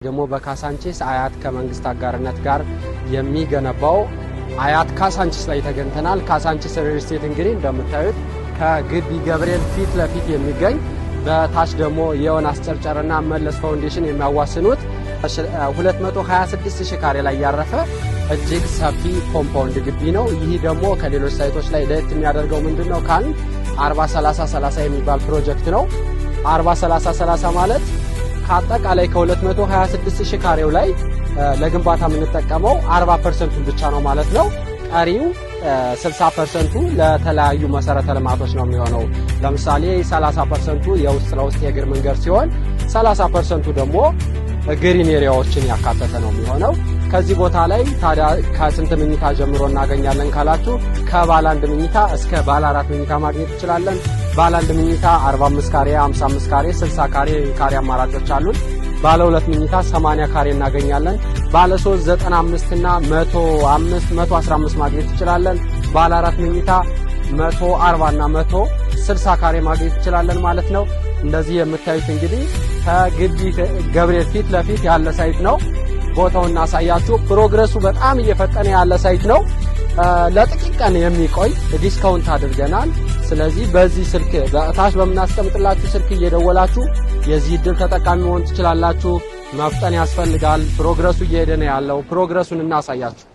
ደግሞ በካሳንቺስ አያት ከመንግስት አጋርነት ጋር የሚገነባው አያት ካሳንቺስ ላይ ተገንተናል። ካሳንቺስ ሪል ስቴት እንግዲህ እንደምታዩት ከግቢ ገብርኤል ፊት ለፊት የሚገኝ በታች ደግሞ የዮናስ ጨርጨርና መለስ ፋውንዴሽን የሚያዋስኑት 226,000 ካሬ ላይ ያረፈ እጅግ ሰፊ ኮምፓውንድ ግቢ ነው። ይህ ደግሞ ከሌሎች ሳይቶች ላይ ለየት የሚያደርገው ምንድነው ካል 40-30-30 የሚባል ፕሮጀክት ነው። 40-30-30 ማለት አጠቃላይ ከ226,000 ካሬው ላይ ለግንባታ የምንጠቀመው 40% ብቻ ነው ማለት ነው። ቀሪው 60% ለተለያዩ መሰረተ ልማቶች ነው የሚሆነው። ለምሳሌ 30% የውስጥ ለውስጥ የእግር መንገድ ሲሆን 30% ደግሞ ግሪን ኤሪያዎችን ያካተተ ነው የሚሆነው። ከዚህ ቦታ ላይ ታዲያ ከስንት መኝታ ጀምሮ እናገኛለን ካላችሁ ከባለ 1 መኝታ እስከ ባለ 4 መኝታ ማግኘት እንችላለን። ባለ 1 መኝታ 45 ካሬ፣ 55 ካሬ፣ 60 ካሬ አማራጮች አሉን። ባለ 2 መኝታ 80 ካሬ እናገኛለን። ባለ 3 95 እና 105 115 ማግኘት እንችላለን። ባለ 4 መኝታ 140 እና 160 ካሬ ማግኘት እንችላለን ማለት ነው። እንደዚህ የምታዩት እንግዲህ ከግቢ ገብርኤል ፊት ለፊት ያለ ሳይት ነው። ቦታውን እናሳያችሁ። ፕሮግረሱ በጣም እየፈጠነ ያለ ሳይት ነው። ለጥቂት ቀን የሚቆይ ዲስካውንት አድርገናል። ስለዚህ በዚህ ስልክ በታች በመናስቀምጥላችሁ ስልክ እየደወላችሁ የዚህ እድል ተጠቃሚ መሆን ትችላላችሁ። መፍጠን ያስፈልጋል። ፕሮግረሱ እየሄደ ነው ያለው። ፕሮግረሱን እናሳያችሁ።